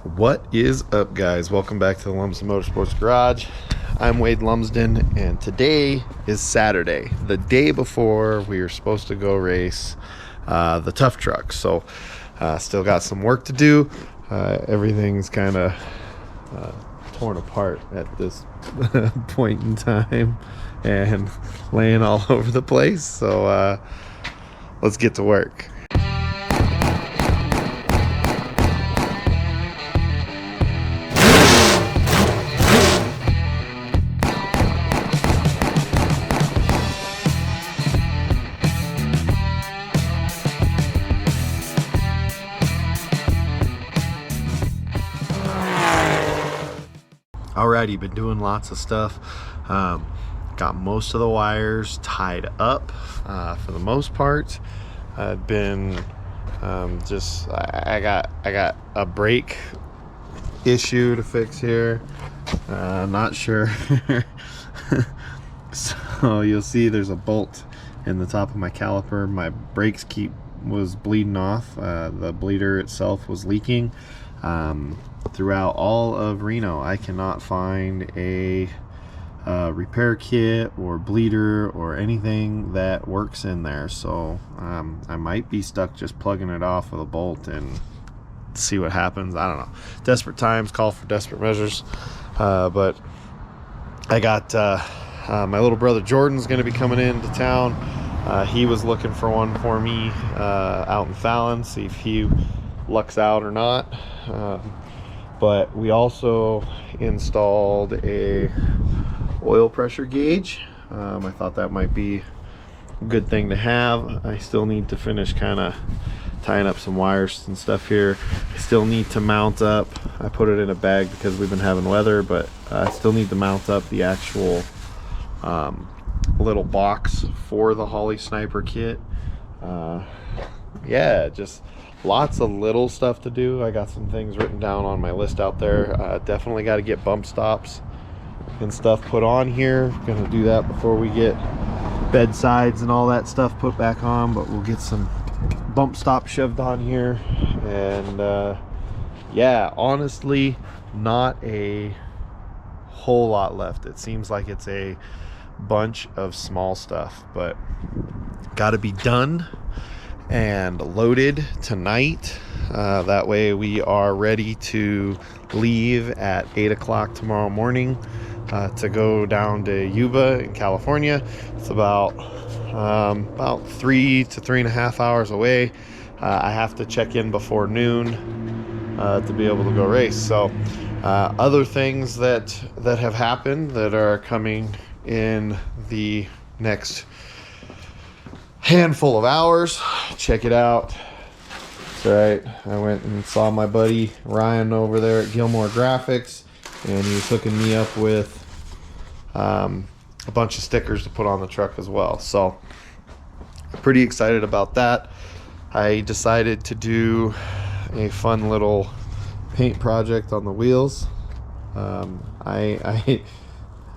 What is up, guys? Welcome back to the Lumsden Motorsports Garage. I'm Wade Lumsden, and today is Saturday, the day before we are supposed to go race the Tuff Truck. So still got some work to do. Everything's kind of torn apart at this point in time and laying all over the place. So let's get to work. Alrighty, been doing lots of stuff. Got most of the wires tied up for the most part. I've been I got a brake issue to fix here. Not sure. So you'll see there's a bolt in the top of my caliper. My brakes was bleeding off. The bleeder itself was leaking. Throughout all of Reno, I cannot find a repair kit or bleeder or anything that works in there. So I might be stuck just plugging it off with a bolt and see what happens. I don't know. Desperate times call for desperate measures. But I got my little brother Jordan's going to be coming into town. He was looking for one for me out in Fallon, see if he lucks out or not. But we also installed a oil pressure gauge. I thought that might be a good thing to have. I still need to finish kind of tying up some wires and stuff here. I still need to mount up. I put it in a bag because we've been having weather, but I still need to mount up the actual little box for the Holley Sniper kit. Yeah, just lots of little stuff to do. I got some things written down on my list out there. Definitely got to get bump stops and stuff put on here. Gonna do that before we get bedsides and all that stuff put back on, but we'll get some bump stops shoved on here. And yeah, honestly, not a whole lot left. It seems like it's a bunch of small stuff, but got to be done and loaded tonight. That way we are ready to leave at 8 o'clock tomorrow morning to go down to Yuba in California. It's about 3 to 3.5 hours away. I have to check in before noon to be able to go race. So other things that have happened that are coming in the next handful of hours. Check it out. That's right. I went and saw my buddy Ryan over there at Gilmore Graphics, and he was hooking me up with a bunch of stickers to put on the truck as well. So pretty excited about that. I decided to do a fun little paint project on the wheels.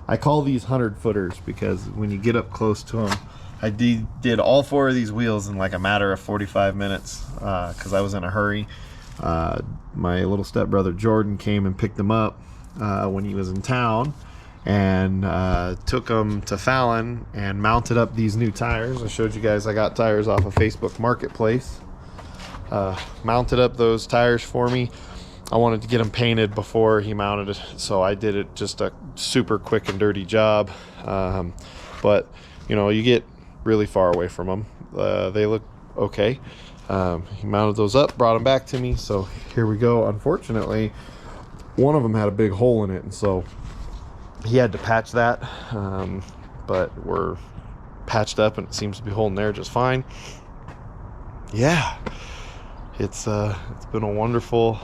I call these 100-footers because when you get up close to them, I did all 4 of these wheels in like a matter of 45 minutes because I was in a hurry. My little stepbrother Jordan came and picked them up when he was in town, and took them to Fallon and mounted up these new tires. I showed you guys I got tires off of Facebook Marketplace. Mounted up those tires for me. I wanted to get them painted before he mounted it, so I did it just a super quick and dirty job. But you know, you get really far away from them. They look okay. He mounted those up, brought them back to me, so here we go. Unfortunately, one of them had a big hole in it, and so he had to patch that. But we're patched up and it seems to be holding there just fine. Yeah, it's been a wonderful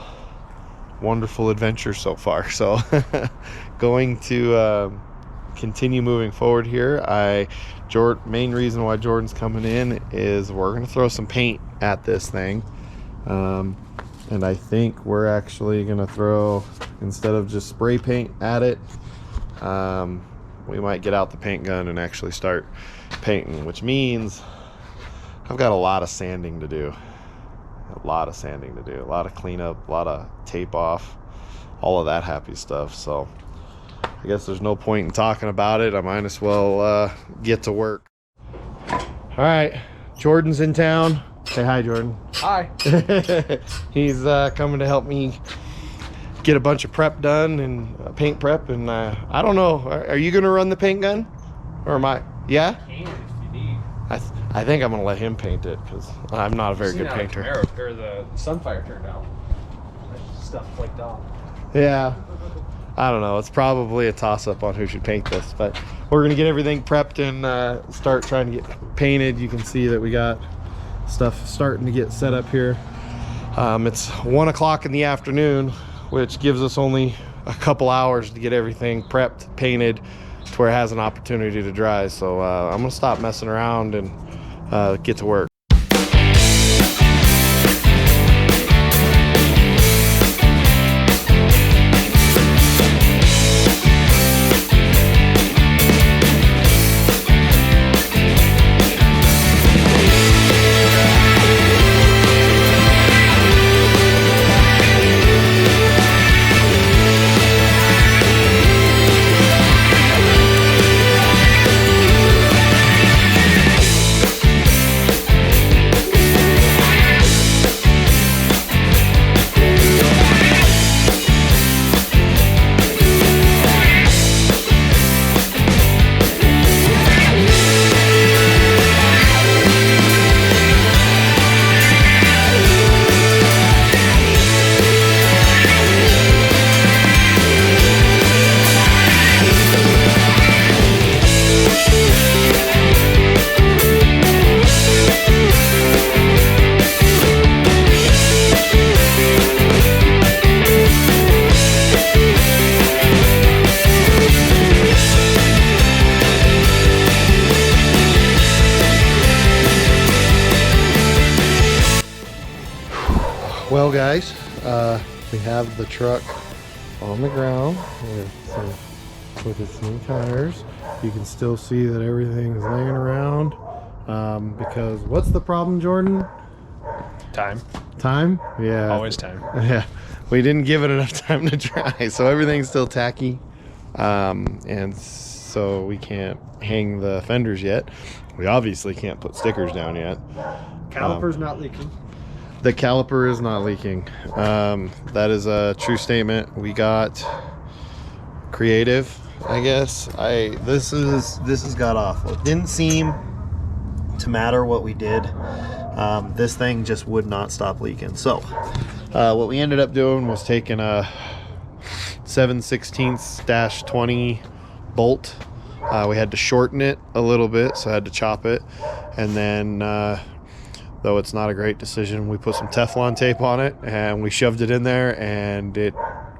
adventure so far. So going to continue moving forward here. Main reason why Jordan's coming in is we're going to throw some paint at this thing. And I think we're actually going to throw, instead of just spray paint at it, we might get out the paint gun and actually start painting, which means I've got a lot of sanding to do. a lot of sanding to do, a lot of cleanup, a lot of tape off, all of that happy stuff. So I guess there's no point in talking about it. I might as well get to work. All right, Jordan's in town. Say hi, Jordan. Hi. He's coming to help me get a bunch of prep done and paint prep. And I don't know, are you gonna run the paint gun, or am I? Yeah. Can if you need. I think I'm gonna let him paint it because I'm not a very good painter. Or the Sunfire turned out. Stuff flaked off. Yeah. I don't know. It's probably a toss-up on who should paint this, but we're gonna get everything prepped and start trying to get painted. You can see that we got stuff starting to get set up here. It's 1 o'clock in the afternoon, which gives us only a couple hours to get everything prepped, painted, to where it has an opportunity to dry. So I'm gonna stop messing around and get to work. Well, guys, we have the truck on the ground with its new tires. You can still see that everything's laying around because what's the problem, Jordan? Time. Time? Yeah. Always time. Yeah. We didn't give it enough time to dry, so everything's still tacky, and so we can't hang the fenders yet. We obviously can't put stickers down yet. Caliper's not leaking. The caliper is not leaking. That is a true statement. We got creative, I guess. This has got awful. It didn't seem to matter what we did. This thing just would not stop leaking. So what we ended up doing was taking a 7/16-20 bolt. We had to shorten it a little bit, so I had to chop it, and then though it's not a great decision, we put some Teflon tape on it and we shoved it in there, and it,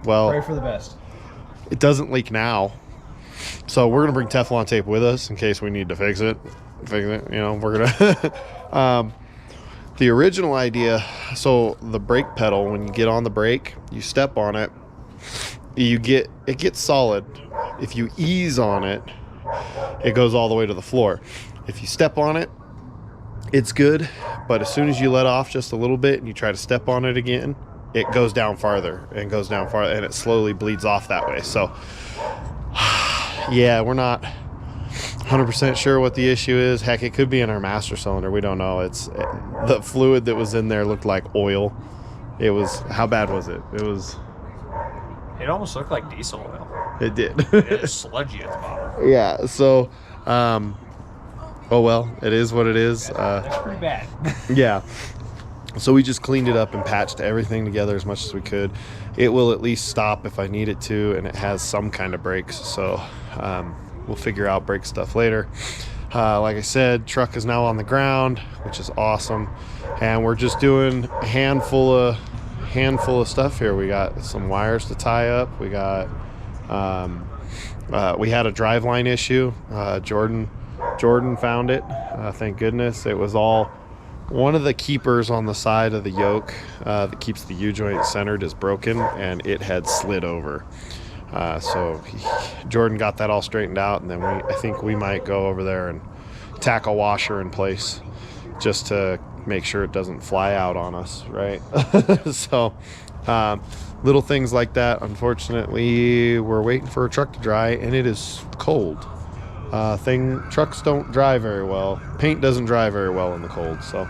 well, Pray for the best. It doesn't leak now. So we're gonna bring Teflon tape with us in case we need to fix it. You know, we're gonna the original idea, so the brake pedal, when you get on the brake, you step on it, it gets solid. If you ease on it, it goes all the way to the floor. If you step on it, it's good, but as soon as you let off just a little bit and you try to step on it again, it goes down farther and goes down farther, and it slowly bleeds off that way. So yeah, we're not 100% sure what the issue is. Heck, it could be in our master cylinder. We don't know. It's the fluid that was in there looked like oil. It was, how bad was it? It almost looked like diesel oil. It did. It is sludgy at the bottom. Yeah, so oh well, it is what it is. That's pretty bad. Yeah, so we just cleaned it up and patched everything together as much as we could. It will at least stop if I need it to, and it has some kind of brakes, so we'll figure out brake stuff later. Like I said, truck is now on the ground, which is awesome, and we're just doing a handful of stuff here. We got some wires to tie up. We got we had a driveline issue. Jordan found it, thank goodness. It was all, one of the keepers on the side of the yoke that keeps the U-joint centered is broken, and it had slid over. So Jordan got that all straightened out, and then I think we might go over there and tack a washer in place just to make sure it doesn't fly out on us, right? So little things like that. Unfortunately, we're waiting for a truck to dry, and it is cold. Trucks don't dry very well. Paint doesn't dry very well in the cold. So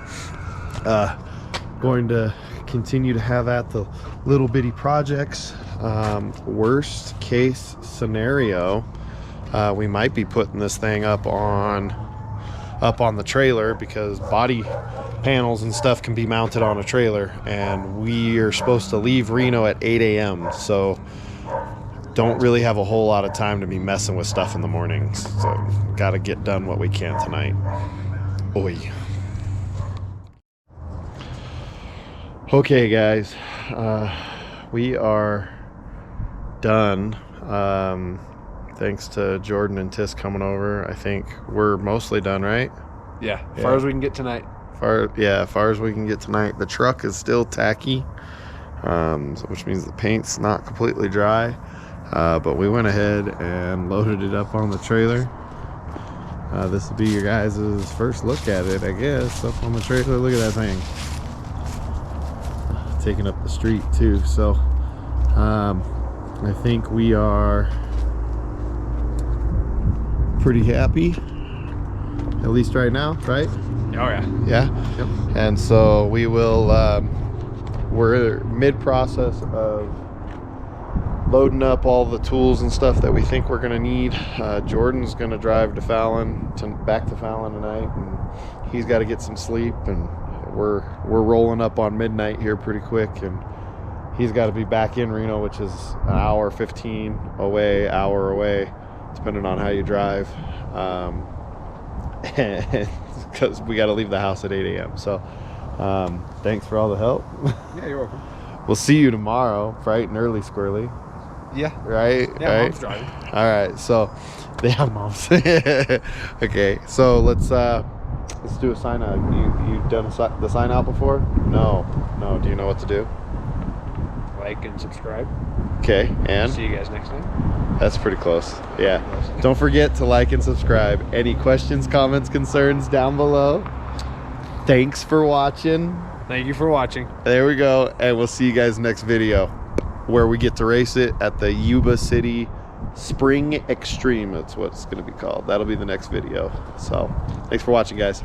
going to continue to have at the little bitty projects. Worst case scenario, we might be putting this thing up on the trailer, because body panels and stuff can be mounted on a trailer, and we are supposed to leave Reno at 8 a.m. so don't really have a whole lot of time to be messing with stuff in the mornings. So gotta get done what we can tonight. Oi. Okay guys, we are done. Thanks to Jordan and Tis coming over. I think we're mostly done, right? Yeah, as far as we can get tonight. As far as we can get tonight. The truck is still tacky, which means the paint's not completely dry. But we went ahead and loaded it up on the trailer. This will be your guys' first look at it, I guess, up on the trailer. Look at that thing. Taking up the street too. So I think we are pretty happy, at least right now, right? Oh yeah. Yeah. Yep. And so we will, we're mid-process of loading up all the tools and stuff that we think we're gonna need. Jordan's gonna drive to back to Fallon tonight, and he's got to get some sleep, and we're rolling up on midnight here pretty quick, and he's got to be back in Reno, which is an hour 15 away, hour away, depending on how you drive, because we got to leave the house at 8 a.m. So thanks for all the help. Yeah, you're welcome. We'll see you tomorrow, bright and early, squirrely. Yeah. Right? Yeah, right? Mom's driving. All right, so yeah, Mom's. Okay, so let's do a sign out. You done the sign out before? No. Do you know what to do? Like and subscribe. Okay, and See you guys next time. that's pretty close. Yeah. Don't forget to like and subscribe. Any questions, comments, concerns down below. Thanks for watching. Thank you for watching. There we go, and we'll see you guys next video, where we get to race it at the Yuba City Spring Extreme. That's what it's going to be called. That'll be the next video. So thanks for watching, guys.